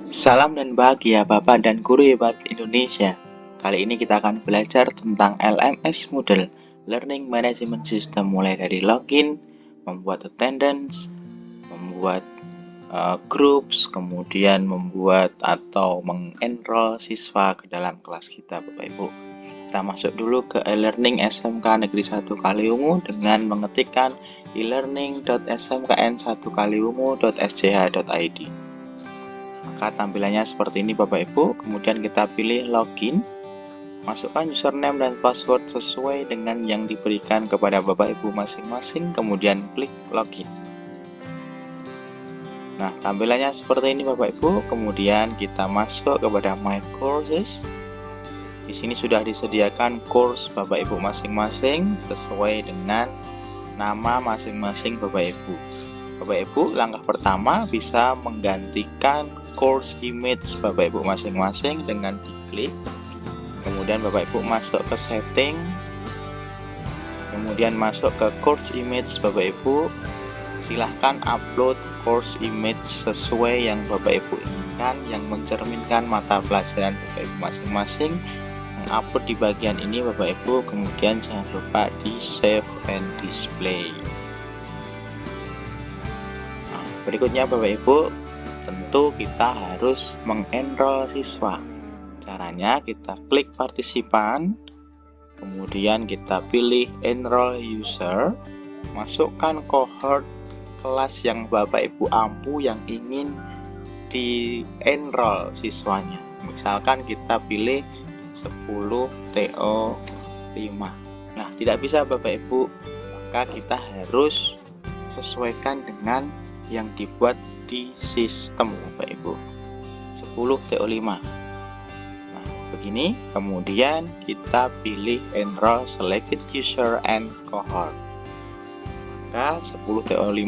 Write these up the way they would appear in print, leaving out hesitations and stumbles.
Salam dan bahagia Bapak dan Guru Hebat Indonesia. Kali ini kita akan belajar tentang LMS Moodle, Learning Management System, mulai dari login, membuat attendance, membuat groups, kemudian membuat atau mengenroll siswa ke dalam kelas kita, Bapak Ibu. Kita masuk dulu ke e-learning SMK Negeri 1 Kaliwungu dengan mengetikkan e-learning.smkn1kaliwungu.schid. Maka tampilannya seperti ini Bapak Ibu. Kemudian kita pilih login, masukkan username dan password sesuai dengan yang diberikan kepada Bapak Ibu masing-masing, kemudian klik login. Nah, tampilannya seperti ini Bapak Ibu. Kemudian kita masuk kepada My Courses. Di sini sudah disediakan course Bapak Ibu masing-masing sesuai dengan nama masing-masing Bapak Ibu. Bapak Ibu, langkah pertama bisa menggantikan course image Bapak Ibu masing-masing dengan diklik. Kemudian Bapak Ibu masuk ke setting, kemudian masuk ke course image Bapak Ibu. Silahkan upload course image sesuai yang Bapak Ibu inginkan, yang mencerminkan mata pelajaran Bapak Ibu masing-masing. Mengupload di bagian ini Bapak Ibu, kemudian jangan lupa di save and display. Berikutnya Bapak Ibu, tentu kita harus mengenroll siswa. Caranya kita klik partisipan, kemudian kita pilih enroll user, masukkan cohort kelas yang Bapak Ibu ampu yang ingin di enroll siswanya. Misalkan kita pilih 10 TO5. Nah, tidak bisa Bapak Ibu, maka kita harus sesuaikan dengan yang dibuat di sistem Bapak Ibu, 10 TO5. Nah, begini. Kemudian kita pilih enroll selected user and cohort. Maka 10 TO5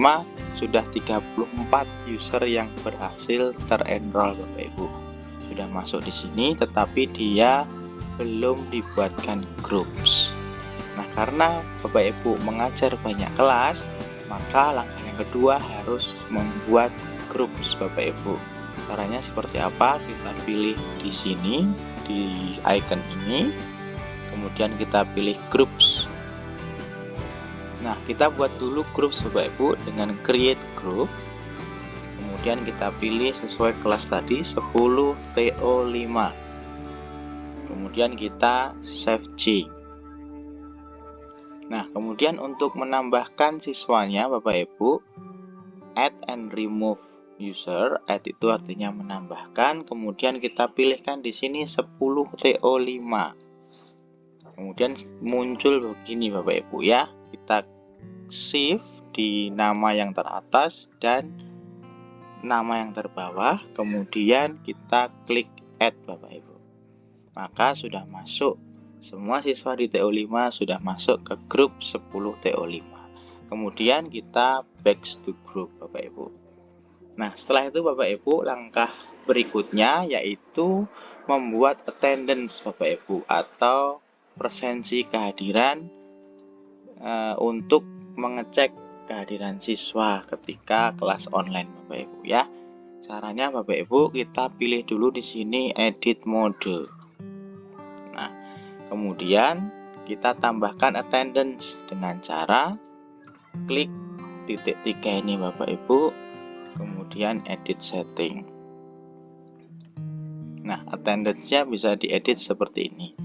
sudah 34 user yang berhasil terenroll Bapak Ibu. Sudah masuk di sini, tetapi dia belum dibuatkan groups. Nah, karena Bapak Ibu mengajar banyak kelas, maka langkah yang kedua harus membuat grup Bapak Ibu. Caranya seperti apa? Kita pilih di sini, di icon ini, kemudian kita pilih groups. Nah, kita buat dulu grup Bapak Ibu dengan create group. Kemudian kita pilih sesuai kelas tadi 10 TO5. Kemudian kita save change. Nah, kemudian untuk menambahkan siswanya Bapak Ibu, add and remove user. Add itu artinya menambahkan. Kemudian kita pilihkan di sini 10 TO5. Kemudian muncul begini Bapak Ibu ya. Kita shift di nama yang teratas dan nama yang terbawah. Kemudian kita klik add Bapak Ibu. Maka sudah masuk. Semua siswa di TO5 sudah masuk ke grup 10 TO5. Kemudian kita back to group Bapak Ibu. Nah, setelah itu Bapak Ibu, langkah berikutnya yaitu membuat attendance Bapak Ibu atau presensi kehadiran untuk mengecek kehadiran siswa ketika kelas online Bapak Ibu ya. Caranya Bapak Ibu, kita pilih dulu di sini edit mode. Kemudian kita tambahkan attendance dengan cara klik titik 3 ini Bapak Ibu, kemudian edit setting. Nah, attendance-nya bisa diedit seperti ini.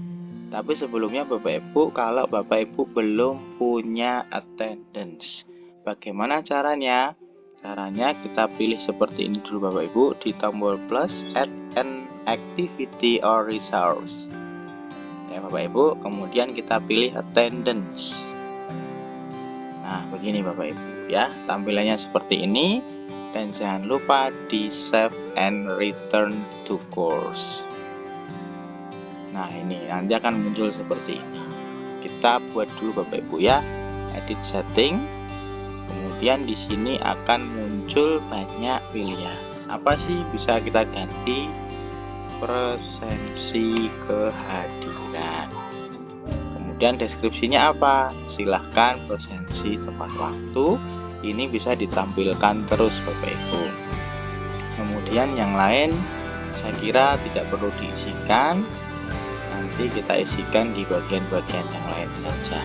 Tapi sebelumnya Bapak Ibu, kalau Bapak Ibu belum punya attendance, bagaimana caranya? Caranya kita pilih seperti ini dulu Bapak Ibu, di tombol plus, add an activity or resource. Ya Bapak Ibu, kemudian kita pilih attendance. Nah, begini Bapak Ibu ya, tampilannya seperti ini. Dan jangan lupa di save and return to course. Nah, ini nanti akan muncul seperti ini. Kita buat dulu Bapak Ibu ya, edit setting. Kemudian di sini akan muncul banyak pilihan. Apa sih bisa kita ganti? Presensi kehadiran. Kemudian deskripsinya apa? Silahkan presensi tepat waktu. Ini bisa ditampilkan terus Bapak Ibu. Kemudian yang lain saya kira tidak perlu diisikan, nanti kita isikan di bagian-bagian yang lain saja.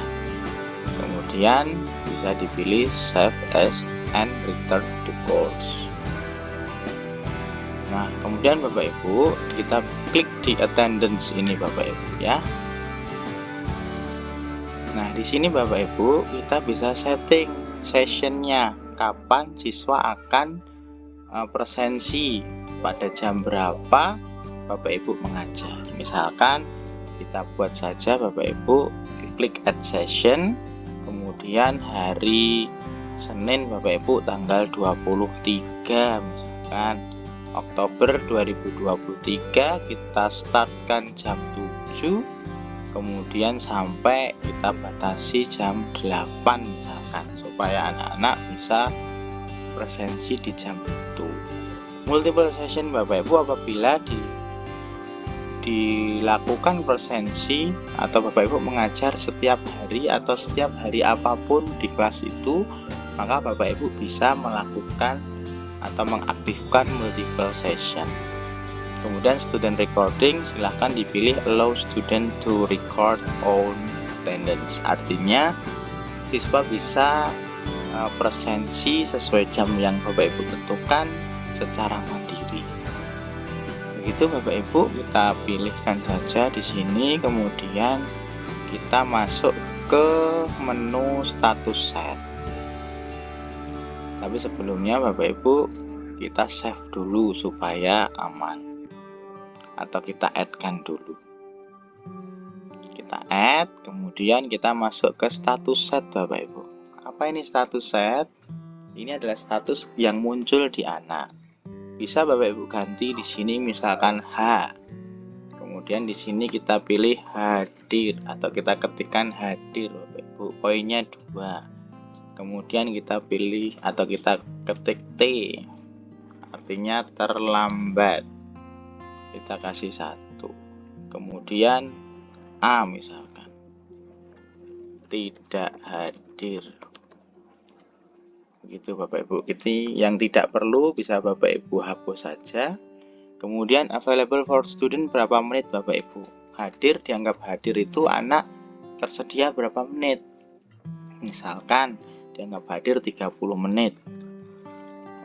Kemudian bisa dipilih Save As and Return to Course. Nah, kemudian Bapak Ibu, kita klik di attendance ini Bapak Ibu ya. Nah, di sini Bapak Ibu kita bisa setting sessionnya, kapan siswa akan presensi, pada jam berapa Bapak Ibu mengajar. Misalkan kita buat saja Bapak Ibu, klik add session, kemudian hari Senin Bapak Ibu tanggal 23 misalkan Oktober 2023, kita startkan jam 7, kemudian sampai kita batasi jam 8 misalkan, supaya anak-anak bisa presensi di jam itu. Multiple session Bapak Ibu apabila dilakukan presensi atau Bapak Ibu mengajar setiap hari atau setiap hari apapun di kelas itu, maka Bapak Ibu bisa melakukan atau mengaktifkan multiple session. Kemudian student recording, silahkan dipilih allow student to record on attendance. Artinya siswa bisa presensi sesuai jam yang Bapak Ibu tentukan secara mandiri. Begitu Bapak Ibu, kita pilihkan saja di sini, kemudian kita masuk ke menu status set. Tapi sebelumnya Bapak Ibu, kita save dulu supaya aman, atau kita add-kan dulu. Kita add, kemudian kita masuk ke status set Bapak Ibu. Apa ini status set? Ini adalah status yang muncul di anak. Bisa Bapak Ibu ganti di sini misalkan H. Kemudian di sini kita pilih hadir atau kita ketikkan hadir Bapak Ibu. Poinnya 2. Kemudian kita pilih atau kita ketik T. Artinya terlambat. Kita kasih 1. Kemudian A misalkan. Tidak hadir. Begitu Bapak Ibu. Ini yang tidak perlu bisa Bapak Ibu hapus saja. Kemudian available for student berapa menit Bapak Ibu. Hadir, dianggap hadir itu anak tersedia berapa menit. Misalkan dianggap hadir 30 menit.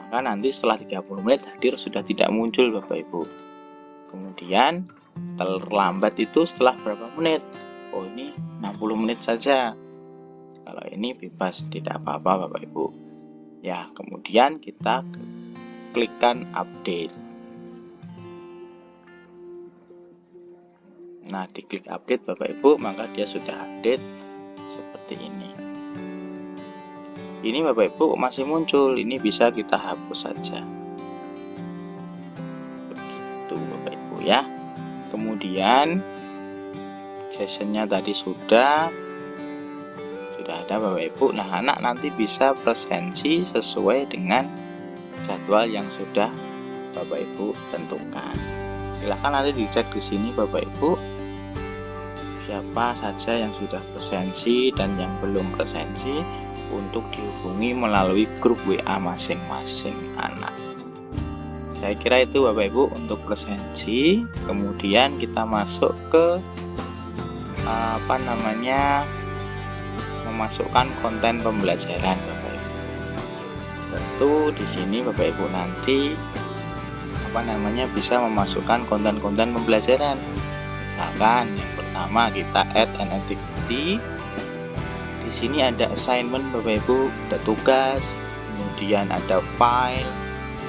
Maka nanti setelah 30 menit hadir sudah tidak muncul Bapak Ibu. Kemudian terlambat itu setelah berapa menit. Oh, ini 60 menit saja. Kalau ini bebas, tidak apa-apa Bapak Ibu. Ya, kemudian kita klikkan update. Nah, diklik update Bapak Ibu, maka dia sudah update seperti ini. Ini Bapak Ibu masih muncul, ini bisa kita hapus saja. Begitu Bapak Ibu ya. Kemudian sessionnya tadi sudah ada Bapak Ibu. Nah, anak nanti bisa presensi sesuai dengan jadwal yang sudah Bapak Ibu tentukan. Silahkan nanti dicek di sini Bapak Ibu, siapa saja yang sudah presensi dan yang belum presensi, untuk dihubungi melalui grup WA masing-masing anak. Saya kira itu Bapak Ibu untuk presensi. Kemudian kita masuk ke memasukkan konten pembelajaran Bapak Ibu. Tentu di sini Bapak Ibu nanti bisa memasukkan konten-konten pembelajaran. Misalkan yang pertama kita add an activity. Di sini ada assignment Bapak Ibu, ada tugas, kemudian ada file,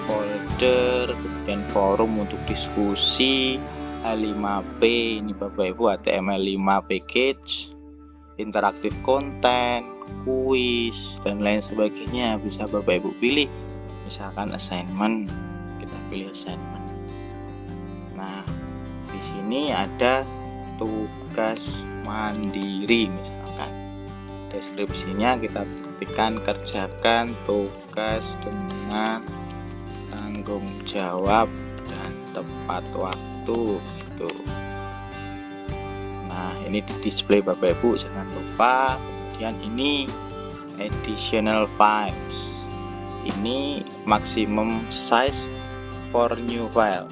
folder, kemudian forum untuk diskusi, H5P ini Bapak Ibu, HTML5 package, interaktif konten, kuis, dan lain sebagainya. Bisa Bapak Ibu pilih. Misalkan assignment, kita pilih assignment. Nah, di sini ada tugas mandiri misalkan. Deskripsinya kita ketikkan kerjakan tugas dengan tanggung jawab dan tepat waktu gitu. Nah, ini di display Bapak Ibu, jangan lupa. Kemudian ini additional files. Ini maximum size for new file.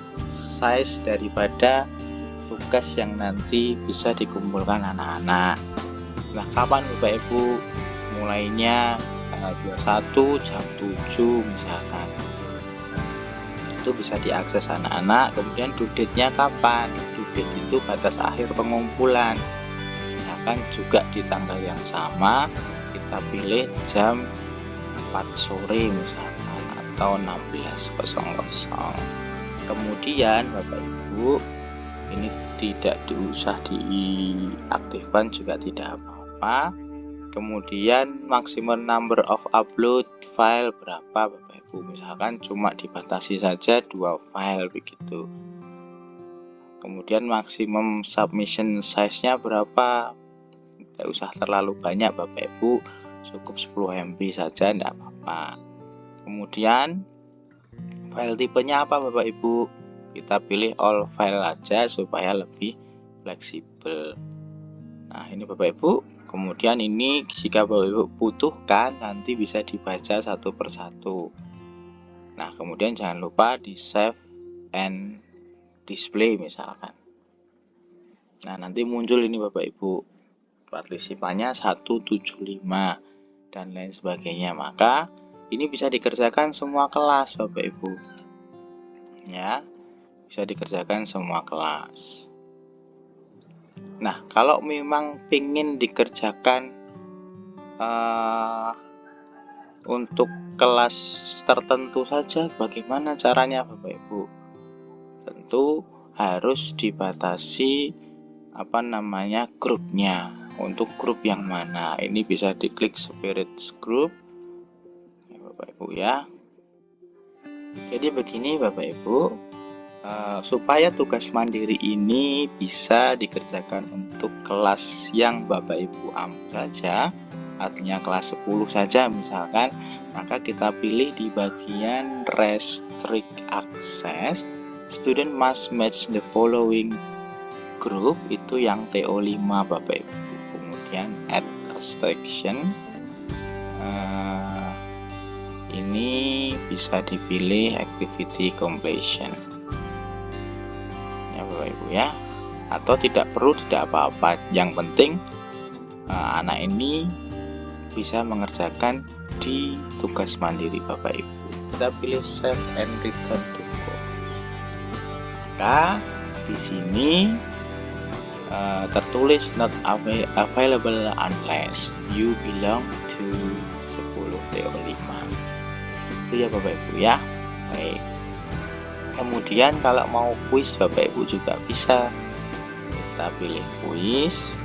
size daripada tugas yang nanti bisa dikumpulkan anak-anak. Nah, kapan Bapak Ibu? Mulainya tanggal 21 jam 7 misalkan. Itu bisa diakses anak-anak. Kemudian due date-nya kapan? Due date itu batas akhir pengumpulan. Misalkan juga di tanggal yang sama, kita pilih jam 4 sore misalkan atau 16.00. Kemudian Bapak Ibu, ini tidak diusah diaktifkan juga tidak apa-apa. Kemudian maximum number of upload file berapa Bapak Ibu, misalkan cuma dibatasi saja 2 file begitu. Kemudian maksimum submission size-nya berapa, tidak usah terlalu banyak Bapak Ibu, cukup 10 MB saja tidak apa-apa. Kemudian file tipenya apa Bapak Ibu, kita pilih all file aja supaya lebih fleksibel. Nah, ini Bapak Ibu. Kemudian ini jika Bapak Ibu butuhkan nanti bisa dibaca satu persatu. Nah, kemudian jangan lupa di save and display misalkan. Nah, nanti muncul ini Bapak Ibu, partisipannya 175 dan lain sebagainya. Maka ini bisa dikerjakan semua kelas Bapak Ibu. Ya, bisa dikerjakan semua kelas. Nah, kalau memang ingin dikerjakan untuk kelas tertentu saja, bagaimana caranya Bapak Ibu? Tentu harus dibatasi grupnya. Untuk grup yang mana? Ini bisa diklik Spirit Group ya, Bapak Ibu ya. Jadi begini Bapak Ibu, supaya tugas mandiri ini bisa dikerjakan untuk kelas yang Bapak Ibu ambil saja, artinya kelas 10 saja misalkan, maka kita pilih di bagian restrict access, student must match the following group, itu yang TO5 Bapak Ibu. Kemudian add restriction, ini bisa dipilih activity completion ya Bapak Ibu ya, atau tidak perlu, tidak apa-apa, yang penting anak ini bisa mengerjakan di tugas mandiri Bapak Ibu. Kita pilih save and return to code. Maka di sini tertulis not available unless you belong to 10 TO5. Itu ya Bapak Ibu ya. Baik. Kemudian kalau mau kuis Bapak Ibu juga bisa. Kita pilih kuis.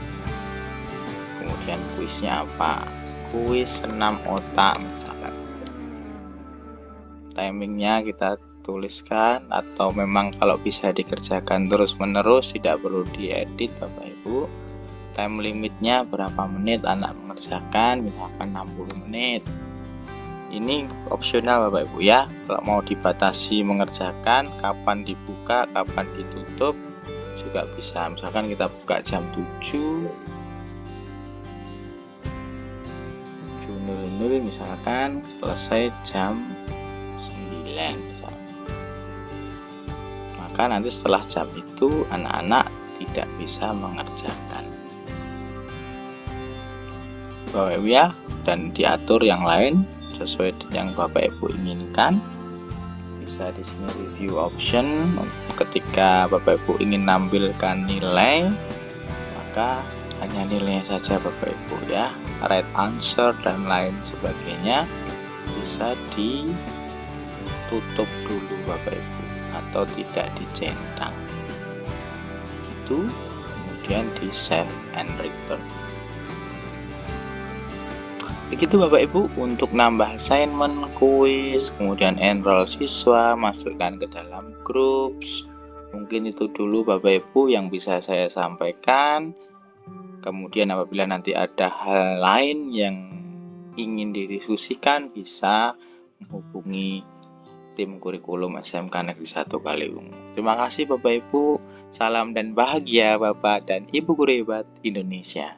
Kemudian kuisnya apa? Kuis 6 otak misalkan. Timingnya kita tuliskan, atau memang kalau bisa dikerjakan terus menerus tidak perlu diedit Bapak Ibu. Time limitnya berapa menit anak mengerjakan, misalkan 60 menit. Ini opsional Bapak Ibu ya. Kalau mau dibatasi mengerjakan, kapan dibuka, kapan ditutup juga bisa. Misalkan kita buka jam 7 misalkan, selesai jam 9 misalkan. Maka nanti setelah jam itu anak-anak tidak bisa mengerjakan Bapak Ibu ya, dan diatur yang lain sesuai yang Bapak Ibu inginkan. Bisa di sini review option, ketika Bapak Ibu ingin menampilkan nilai, maka hanya nilainya saja Bapak Ibu ya. Right answer dan lain sebagainya bisa ditutup dulu Bapak Ibu atau tidak dicentang. Itu kemudian di save and return. Begitu Bapak Ibu untuk nambah assignment, kuis, kemudian enroll siswa, masukkan ke dalam groups. Mungkin itu dulu Bapak Ibu yang bisa saya sampaikan. Kemudian apabila nanti ada hal lain yang ingin didiskusikan, bisa menghubungi tim kurikulum SMK Negeri 1 Kaliwungu. Terima kasih Bapak Ibu. Salam dan bahagia Bapak dan Ibu guru hebat Indonesia.